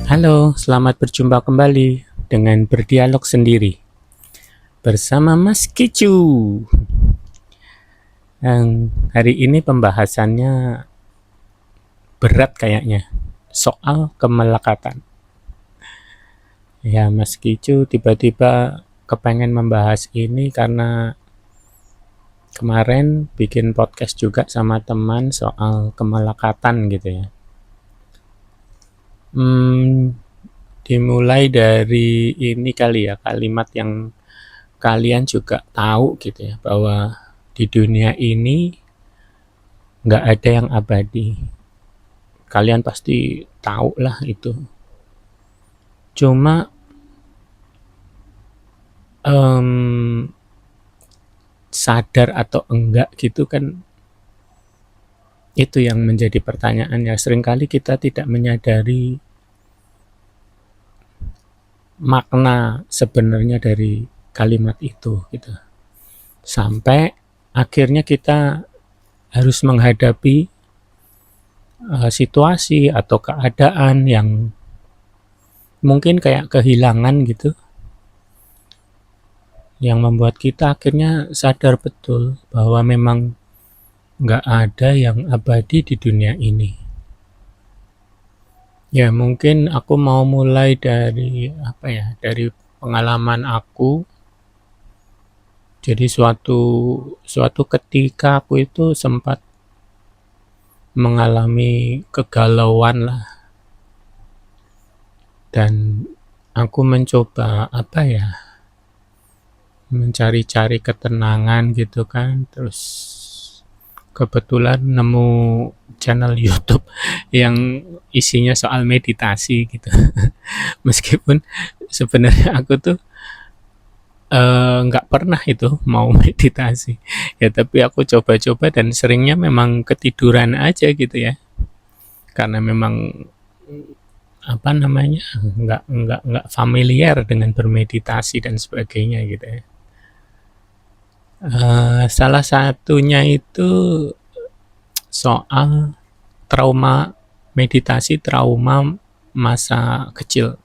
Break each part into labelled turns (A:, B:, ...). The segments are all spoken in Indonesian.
A: Halo, selamat berjumpa kembali dengan berdialog sendiri bersama Mas Kicu. Hari ini pembahasannya berat kayaknya, soal kemelekatan. Ya, Mas Kicu tiba-tiba kepengen membahas ini karena kemarin bikin podcast juga sama teman soal kemelekatan gitu ya. Dimulai dari ini kali ya, kalimat yang kalian juga tahu gitu ya, bahwa di dunia ini nggak ada yang abadi. Kalian pasti tahu lah itu. Cuma sadar atau enggak gitu kan, itu yang menjadi pertanyaan ya. Seringkali kita tidak menyadari makna sebenarnya dari kalimat itu gitu. Sampai akhirnya kita harus menghadapi situasi atau keadaan yang mungkin kayak kehilangan gitu, yang membuat kita akhirnya sadar betul bahwa memang nggak ada yang abadi di dunia ini. Ya mungkin aku mau mulai dari dari pengalaman aku. Jadi suatu ketika aku itu sempat mengalami kegalauan lah, dan aku mencoba mencari-cari ketenangan gitu kan. Terus kebetulan nemu channel YouTube yang isinya soal meditasi gitu. Meskipun sebenarnya aku tuh nggak pernah itu mau meditasi ya, tapi aku coba-coba dan seringnya memang ketiduran aja gitu ya, karena memang nggak familiar dengan bermeditasi dan sebagainya gitu ya. Salah satunya itu soal trauma masa kecil,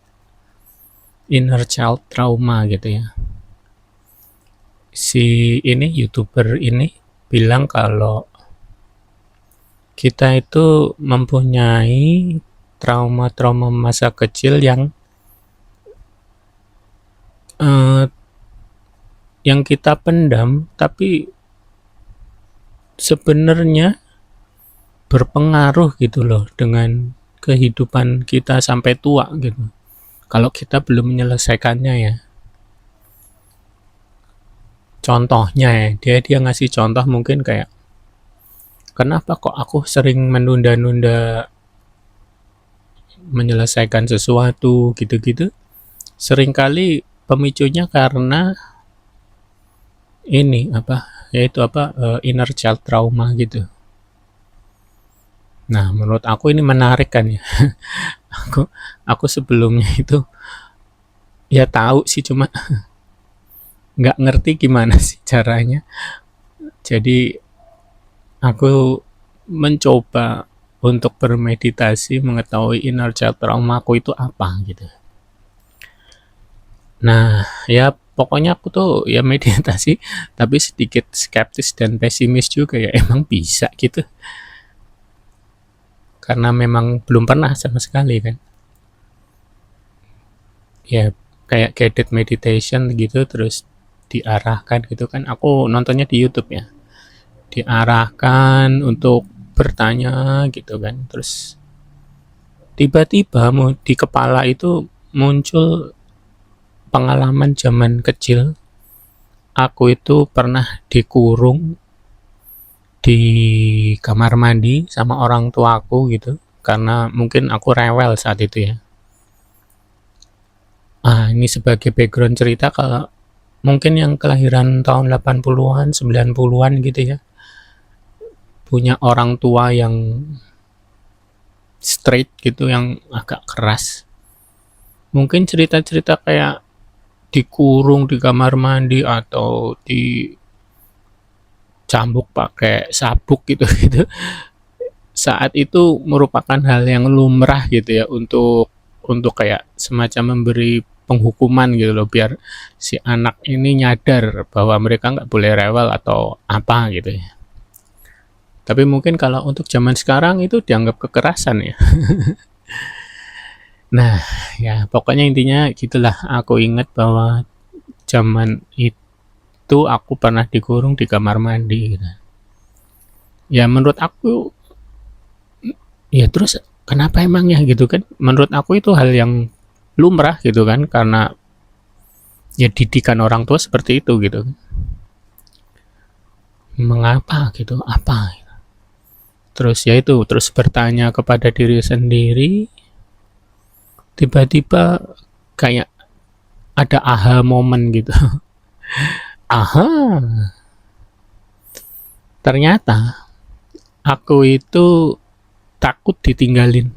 A: inner child trauma gitu ya. Si ini YouTuber ini bilang kalau kita itu mempunyai trauma-trauma masa kecil yang kita pendam, tapi sebenarnya berpengaruh gitu loh dengan kehidupan kita sampai tua gitu, kalau kita belum menyelesaikannya ya. Contohnya ya, dia ngasih contoh mungkin kayak, kenapa kok aku sering menunda-nunda menyelesaikan sesuatu gitu-gitu. Seringkali pemicunya karena ini inner child trauma gitu. Nah, menurut aku ini menarik kan ya. aku sebelumnya itu ya tahu sih, cuma nggak ngerti gimana sih caranya. Jadi aku mencoba untuk bermeditasi, mengetahui inner child trauma aku itu apa gitu. Nah, ya pokoknya aku tuh ya meditasi, tapi sedikit skeptis dan pesimis juga ya, emang bisa gitu. Karena memang belum pernah sama sekali kan. Ya kayak guided meditation gitu, terus diarahkan gitu kan. Aku nontonnya di YouTube ya. Diarahkan untuk bertanya gitu kan. Terus tiba-tiba di kepala itu muncul pengalaman zaman kecil. Aku itu pernah dikurung di kamar mandi sama orang tuaku gitu, karena mungkin aku rewel saat itu ya. Ini sebagai background cerita, kalau mungkin yang kelahiran tahun 80-an, 90-an gitu ya, punya orang tua yang straight gitu, yang agak keras. Mungkin cerita-cerita kayak dikurung di kamar mandi atau dicambuk pakai sabuk gitu gitu. Saat itu merupakan hal yang lumrah gitu ya untuk untuk kayak semacam memberi penghukuman gitu loh, biar si anak ini nyadar bahwa mereka nggak boleh rewel atau apa gitu ya. Tapi mungkin kalau untuk zaman sekarang itu dianggap kekerasan ya. Nah, ya pokoknya intinya gitulah. Aku ingat bahwa zaman itu aku pernah dikurung di kamar mandi gitu. Ya menurut aku, ya terus kenapa emangnya gitu kan? Menurut aku itu hal yang lumrah gitu kan, karena ya didikan orang tua seperti itu gitu. Mengapa gitu? Apa? Terus ya itu, terus bertanya kepada diri sendiri, tiba-tiba kayak ada aha moment gitu. Aha, ternyata aku itu takut ditinggalin.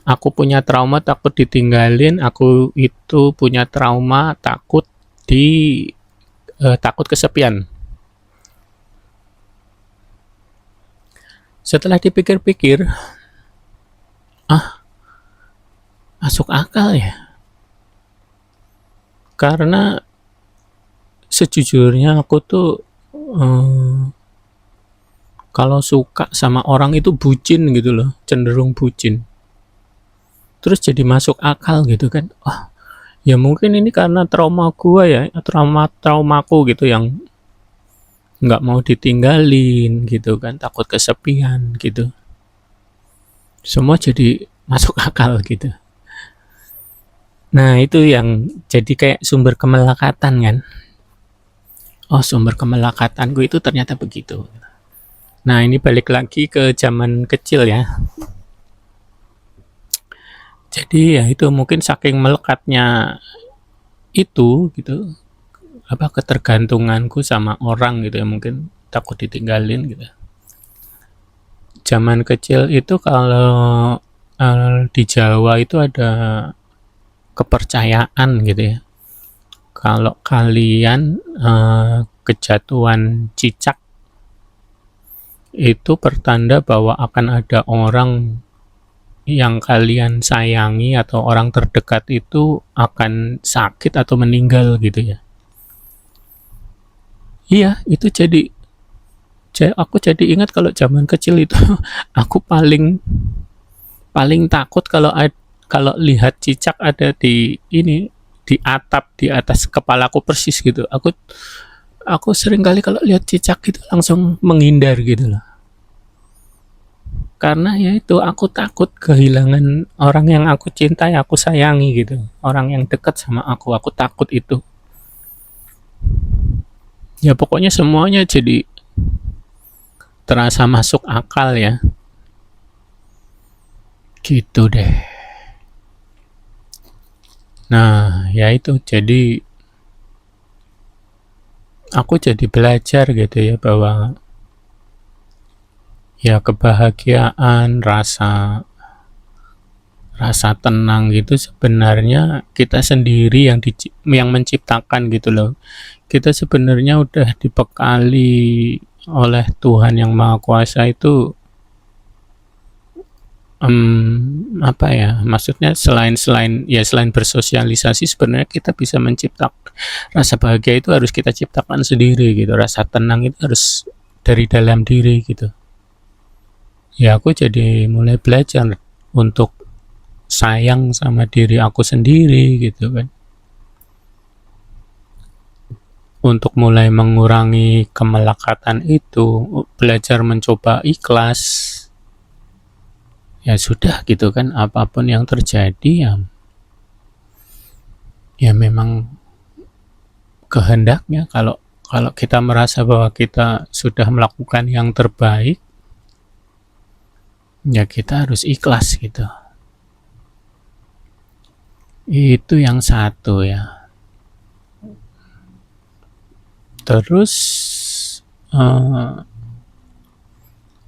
A: Aku punya trauma takut ditinggalin, aku itu punya trauma takut kesepian. Setelah dipikir-pikir, ah, masuk akal ya. Karena sejujurnya aku tuh kalau suka sama orang itu bucin gitu loh, cenderung bucin. Terus jadi masuk akal gitu kan. Oh, ya mungkin ini karena trauma gua ya, traumaku gitu yang nggak mau ditinggalin gitu kan, takut kesepian gitu. Semua jadi masuk akal gitu. Nah, itu yang jadi kayak sumber kemelekatan kan. Oh, sumber kemelekatanku itu ternyata begitu. Nah, ini balik lagi ke zaman kecil ya. Jadi ya itu mungkin saking melekatnya itu gitu, apa ketergantunganku sama orang gitu ya, mungkin takut ditinggalin gitu. Zaman kecil itu kalau di Jawa itu ada kepercayaan gitu ya. Kalau kalian kejatuhan cicak itu pertanda bahwa akan ada orang yang kalian sayangi atau orang terdekat itu akan sakit atau meninggal gitu ya. Iya, itu aku jadi ingat kalau zaman kecil itu aku paling paling takut kalau lihat cicak ada di ini, di atap di atas kepalaku persis gitu. Aku sering kali kalau lihat cicak itu langsung menghindar gitu loh. Karena ya itu aku takut kehilangan orang yang aku cintai, aku sayangi gitu. Orang yang dekat sama aku takut itu. Ya pokoknya semuanya jadi terasa masuk akal ya. Gitu deh. Nah, ya itu jadi aku jadi belajar gitu ya bahwa ya kebahagiaan, rasa tenang gitu sebenarnya kita sendiri yang menciptakan gitu loh. Kita sebenarnya udah dibekali oleh Tuhan yang Maha Kuasa itu, apa ya, maksudnya selain bersosialisasi sebenarnya kita bisa menciptakan rasa bahagia, itu harus kita ciptakan sendiri gitu. Rasa tenang itu harus dari dalam diri gitu. Ya aku jadi mulai belajar untuk sayang sama diri aku sendiri gitu kan, untuk mulai mengurangi kemelekatan itu, belajar mencoba ikhlas. Ya sudah gitu kan, apapun yang terjadi ya memang kehendaknya. Kalau kalau kita merasa bahwa kita sudah melakukan yang terbaik, ya kita harus ikhlas gitu. Itu yang satu ya. Terus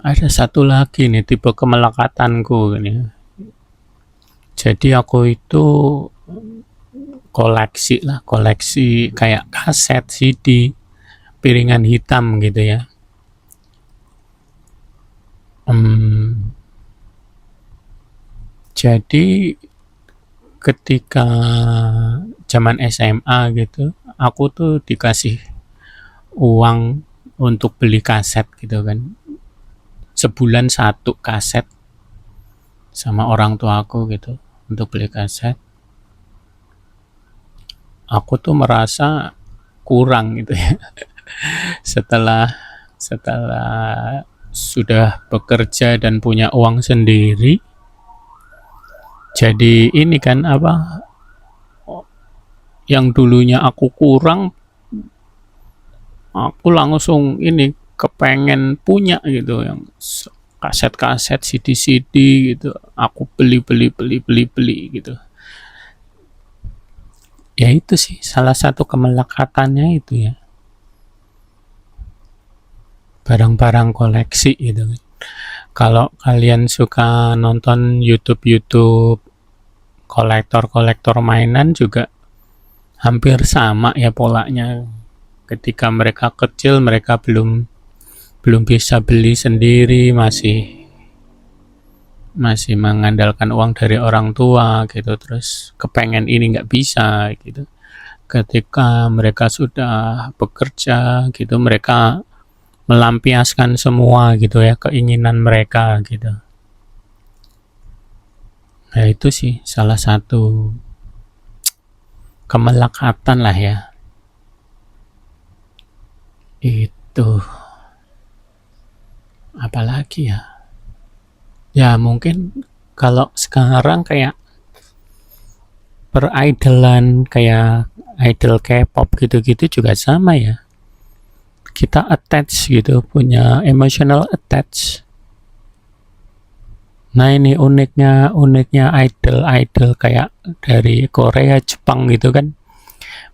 A: ada satu lagi nih tipe kemelekatanku ini. Jadi aku itu koleksi kayak kaset, CD, piringan hitam gitu ya. Jadi ketika zaman SMA gitu, aku tuh dikasih uang untuk beli kaset gitu kan, sebulan satu kaset sama orang tua aku gitu untuk beli kaset. Aku tuh merasa kurang gitu ya setelah setelah sudah bekerja dan punya uang sendiri, jadi ini kan apa, yang dulunya aku kurang, aku langsung ini kepengen punya gitu, yang kaset-kaset, CD-CD gitu, aku beli gitu. Ya itu sih salah satu kemelekatannya itu ya, barang-barang koleksi gitu kan. Kalau kalian suka nonton YouTube kolektor-kolektor mainan juga hampir sama ya polanya. Ketika mereka kecil, mereka belum belum bisa beli sendiri, masih masih mengandalkan uang dari orang tua gitu, terus kepengen ini nggak bisa gitu. Ketika mereka sudah bekerja gitu, mereka melampiaskan semua gitu ya keinginan mereka gitu. Nah itu sih salah satu kemelekatan lah ya. Itu apalagi ya? Ya mungkin kalau sekarang kayak peridolan, kayak idol K-pop gitu-gitu juga sama ya. Kita attach gitu, punya emotional attach. Nah ini uniknya idol kayak dari Korea, Jepang gitu kan.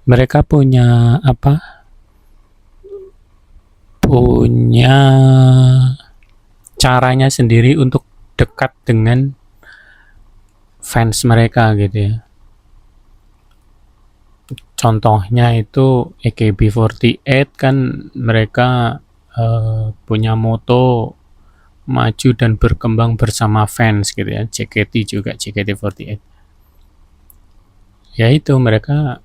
A: Mereka punya apa? Punya caranya sendiri untuk dekat dengan fans mereka gitu ya. Contohnya itu AKB48 kan, mereka punya moto maju dan berkembang bersama fans gitu ya. JKT juga, JKT48. Ya itu mereka,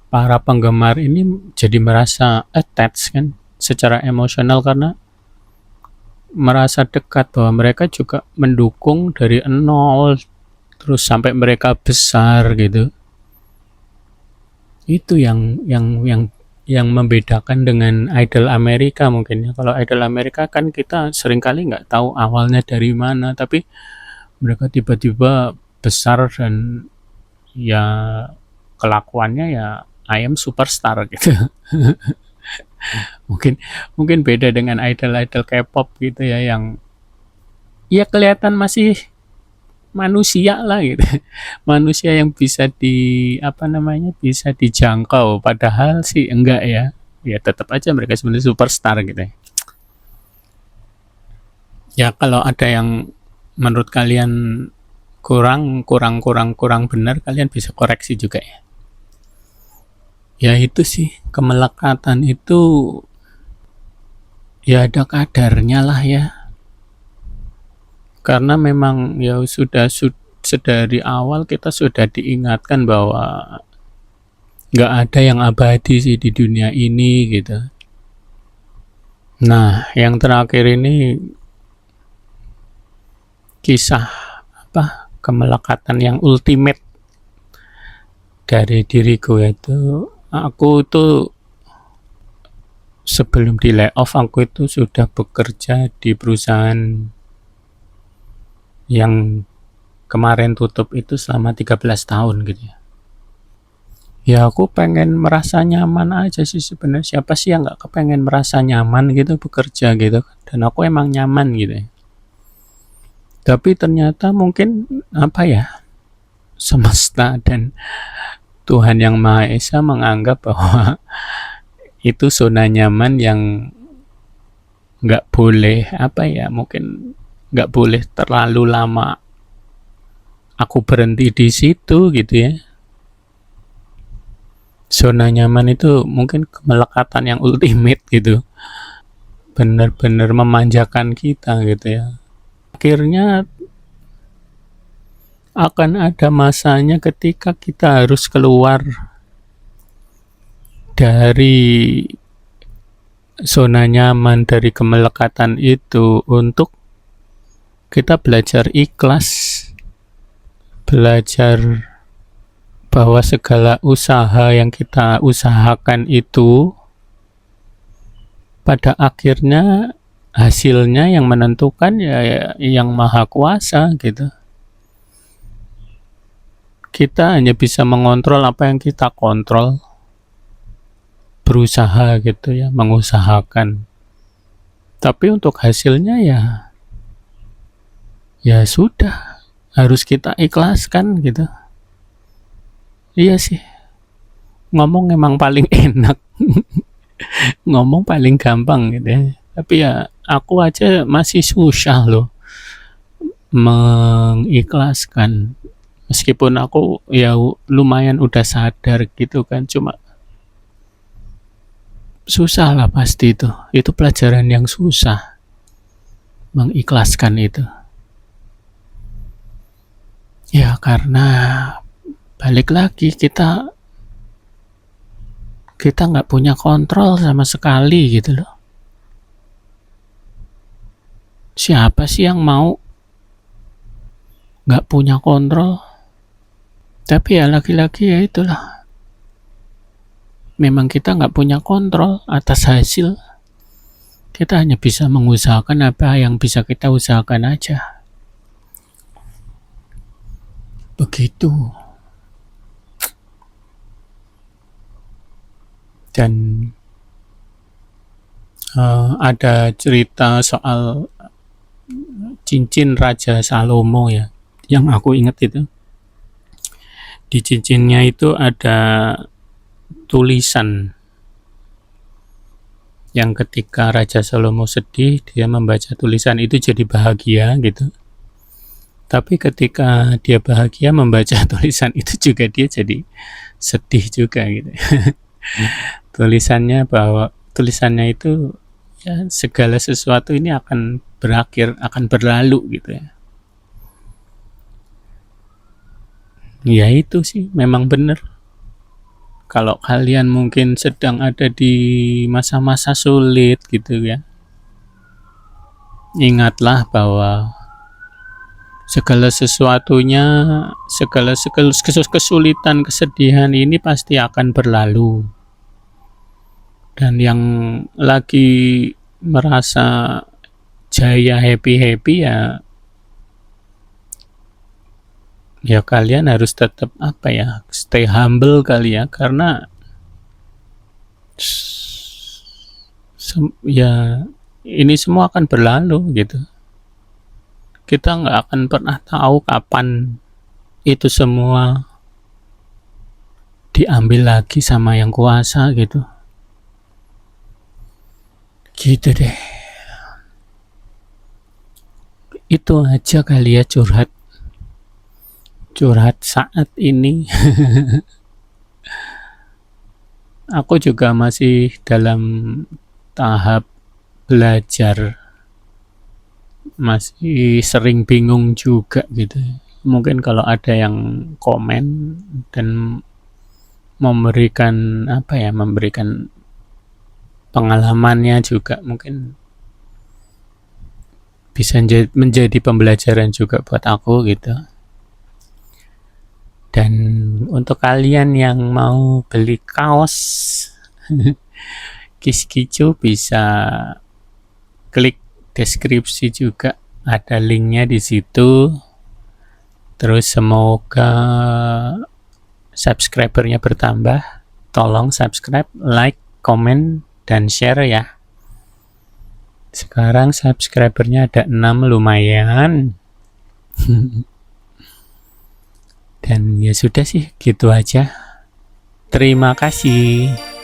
A: para penggemar ini jadi merasa attached kan secara emosional, karena merasa dekat bahwa mereka juga mendukung dari nol terus sampai mereka besar gitu. Itu yang membedakan dengan idol Amerika mungkin ya. Kalau idol Amerika kan kita seringkali nggak tahu awalnya dari mana, tapi mereka tiba-tiba besar dan ya kelakuannya ya I am superstar gitu. mungkin mungkin beda dengan idol-idol K-pop gitu ya, yang ya kelihatan masih manusia lah gitu. Manusia yang bisa di apa namanya, bisa dijangkau, padahal sih enggak ya. Ya tetap aja mereka sebenarnya superstar gitu ya. Ya kalau ada yang menurut kalian kurang benar, kalian bisa koreksi juga ya. Ya itu sih, kemelekatan itu ya ada kadarnya lah ya. Karena memang ya sudah sedari awal kita sudah diingatkan bahwa nggak ada yang abadi sih di dunia ini gitu. Nah, yang terakhir ini kisah apa, kemelekatan yang ultimate dari diriku, yaitu aku tuh sebelum di layoff, aku itu sudah bekerja di perusahaan yang kemarin tutup itu selama 13 tahun gitu ya. Ya aku pengen merasa nyaman aja sih sebenarnya. Siapa sih yang nggak kepengen merasa nyaman gitu bekerja gitu. Dan aku emang nyaman gitu ya. Tapi ternyata mungkin apa ya, semesta dan Tuhan Yang Maha Esa menganggap bahwa itu zona nyaman yang nggak boleh apa ya, mungkin nggak boleh terlalu lama aku berhenti di situ gitu ya. Zona nyaman itu mungkin kemelekatan yang ultimate gitu, benar-benar memanjakan kita gitu ya. Akhirnya
B: akan ada masanya ketika kita harus keluar dari zona nyaman, dari kemelekatan itu, untuk kita belajar ikhlas, belajar bahwa segala usaha yang kita usahakan itu pada akhirnya hasilnya yang menentukan ya yang maha kuasa gitu. Kita hanya bisa mengontrol apa yang kita kontrol, berusaha gitu ya, mengusahakan. Tapi untuk hasilnya ya sudah, harus kita ikhlaskan gitu. Iya sih, ngomong emang paling enak. Ngomong paling gampang gitu ya. Tapi ya aku aja masih susah loh mengikhlaskan. Meskipun aku ya lumayan udah sadar gitu kan, cuma susah lah pasti itu. Itu pelajaran yang susah, mengikhlaskan itu. Ya karena balik lagi kita nggak punya kontrol sama sekali gitu loh. Siapa sih yang mau nggak punya kontrol? Tapi ya laki-laki ya itulah. Memang kita nggak punya kontrol atas hasil. Kita hanya bisa mengusahakan apa yang bisa kita usahakan aja. Begitu. Dan ada cerita soal cincin Raja Salomo ya, yang aku ingat itu. Di cincinnya itu ada tulisan yang ketika Raja Salomo sedih, dia membaca tulisan itu jadi bahagia gitu. Tapi ketika dia bahagia membaca tulisan itu juga dia jadi sedih juga gitu. Tulisannya itu ya, segala sesuatu ini akan berakhir, akan berlalu gitu ya. Ya itu sih memang benar. Kalau kalian mungkin sedang ada di masa-masa sulit gitu ya, ingatlah bahwa segala sesuatunya, segala kesulitan, kesedihan ini pasti akan berlalu. Dan yang lagi merasa jaya happy ya kalian harus tetap stay humble kali ya, karena ya ini semua akan berlalu gitu. Kita nggak akan pernah tahu kapan itu semua diambil lagi sama yang kuasa gitu. Gitu deh. Itu aja kali ya curhat saat ini. Aku juga masih dalam tahap belajar, masih sering bingung juga gitu. Mungkin kalau ada yang komen dan memberikan pengalamannya juga, mungkin bisa menjadi pembelajaran juga buat aku gitu. Dan untuk kalian yang mau beli kaos Kiskicu, bisa klik deskripsi juga, ada linknya di situ. Terus semoga subscribernya bertambah. Tolong subscribe, like, komen, dan share ya. Sekarang subscribernya ada 6, lumayan. Dan ya sudah sih, gitu aja. Terima kasih.